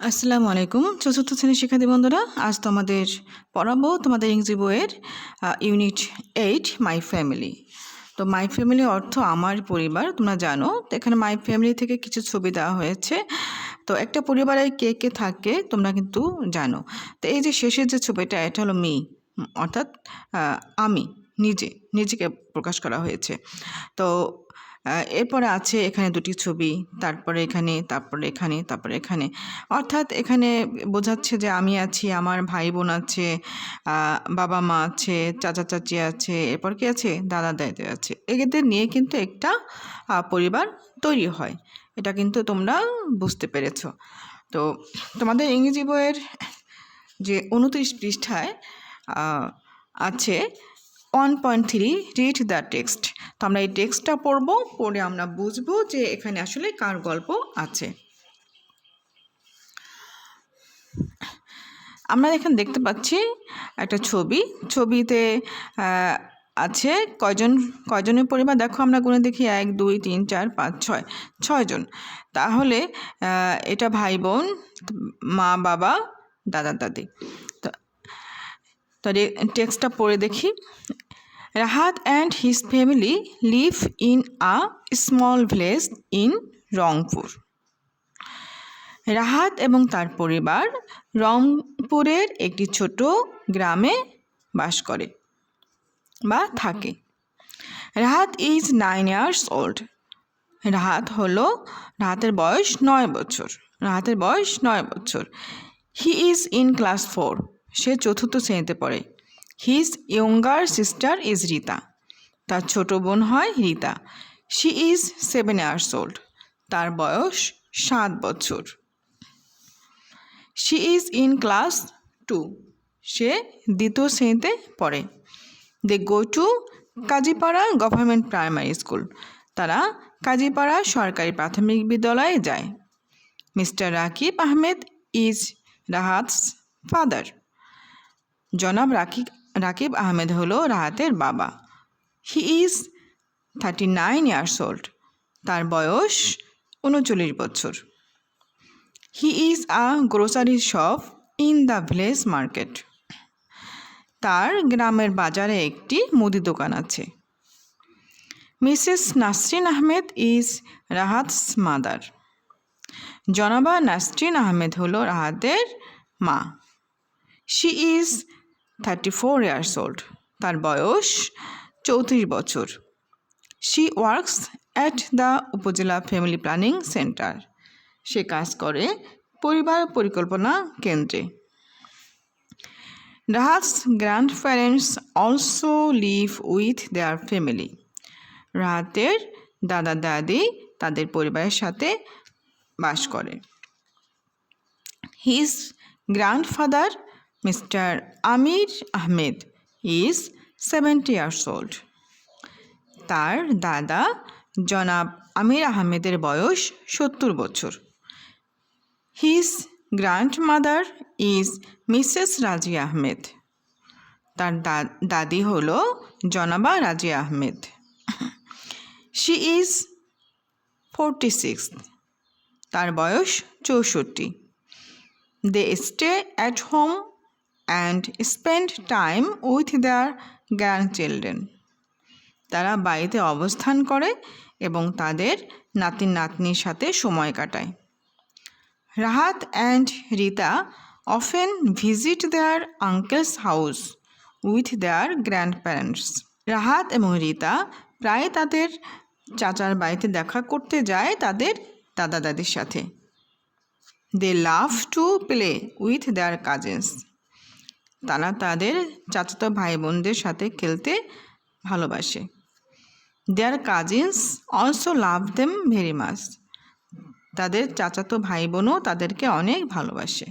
আসসালামু আলাইকুম চতুর্থ শ্রেণীর শিক্ষার্থী বন্ধুরা, আজ তোমাদের পড়াবো তোমাদের ইংরেজি বইয়ের ইউনিট 8 মাই ফ্যামিলি। তো মাই ফ্যামিলি অর্থ আমার পরিবার। তোমরা জানো তো এখানে মাই ফ্যামিলি থেকে কিছু ছবি দেওয়া হয়েছে। তো একটা পরিবারে কে কে থাকে তোমরা কিন্তু জানো। তো এই যে শেষের যে ছবিটা, এটা হলো মি, অর্থাৎ আমি নিজেকে প্রকাশ করা হয়েছে। তো এরপরে আছে এখানে দুটি ছবি, তারপরে এখানে, অর্থাৎ এখানে বোঝাচ্ছে যে আমি আছি, আমার ভাই বোন আছে, বাবা মা আছে, চাচা চাচি আছে, এরপর কি আছে, দাদা দাদি আছে। এদের নিয়ে কিন্তু একটা পরিবার তৈরি হয়। এটা কিন্তু তোমরা বুঝতে পেরেছো। তো তোমাদের ইংরেজি বইয়ের যে 29 পৃষ্ঠায় আছে 1.3 রিড দ্য টেক্সট। তো আমরা এই টেক্সটটা পড়বো, পড়ে আমরা বুঝবো যে এখানে আসলে কার গল্প আছে। আমরা এখানে দেখতে পাচ্ছি একটা ছবিতে আছে কয়জনের পরিবার দেখো, আমরা গুনে দেখি 1 2 3 4 5 6 6জন। তাহলে এটা ভাই বোন, মা বাবা, দাদা দাদি। তো টেক্সটটা পড়ে দেখি। Rahat and his family live in a small village in Rangpur. Rahat এবং তার পরিবার রংপুরের একটি ছোট গ্রামে বাস করে বা থাকে। Rahat is 9 years old. রাহাতের বয়স 9 বছর। He is in class 4. সে চতুর্থ শ্রেণীতে পড়ে। His younger sister is Rita. তার ছোট বোন হয় Rita. She is 7 years old. তার বয়স 7 বছর। She is in class 2. সে দ্বিতীয় শ্রেণীতে পড়ে। They go to Kazipara government primary school. তারা কাজীপাড়া সরকারি প্রাথমিক বিদ্যালয়ে যায়। Mister Rakib Ahmed is Rahat's father. জনাব রাকিব আহমেদ হলো রাহাতের বাবা। He is 39 years old. তার বয়স 39 বছর। He is a grocery shop in the village market. তার গ্রামের বাজারে একটি মুদি দোকান আছে। Missus Nasrin Ahmed is Rahat's mother. জনাবা নাসরিন আহমেদ হলো রাহাতের মা। She is 34 years old. তার বয়স 34 বছর। She works at the Upazila family planning centre. সে কাজ করে পরিবার পরিকল্পনা কেন্দ্রে। Rahat's grandparents also live with their family. রাহাতের দাদা দাদি তাদের পরিবারের সাথে বাস করে। His grandfather mister Amir Ahmed is 70 years old. তার দাদা জনাব আমির আহমেদের বয়স 70 বছর। His grandmother is Mrs Razia Ahmed. তার দাদি হলো জনাবা রাজিয়া আহমেদ। She is 46. তার বয়স 64. They stay at home and spend time with their grandchildren. তারা বাড়িতে অবস্থান করে এবং তাদের নাতি নাতনির সাথে সময় কাটায়। Rahat and Rita often visit their uncles house with their grandparents. Rahat এবং রিতা প্রায় তাদের চাচার বাড়িতে দেখা করতে যায় তাদের দাদা দাদির সাথে। They love to play with their cousins. তারা তাদের চাচাতো ভাই বোনদের সাথে খেলতে ভালোবাসে। Their cousins also love them very much. তাদের চাচাতো ভাই বোনও তাদেরকে অনেক ভালোবাসে।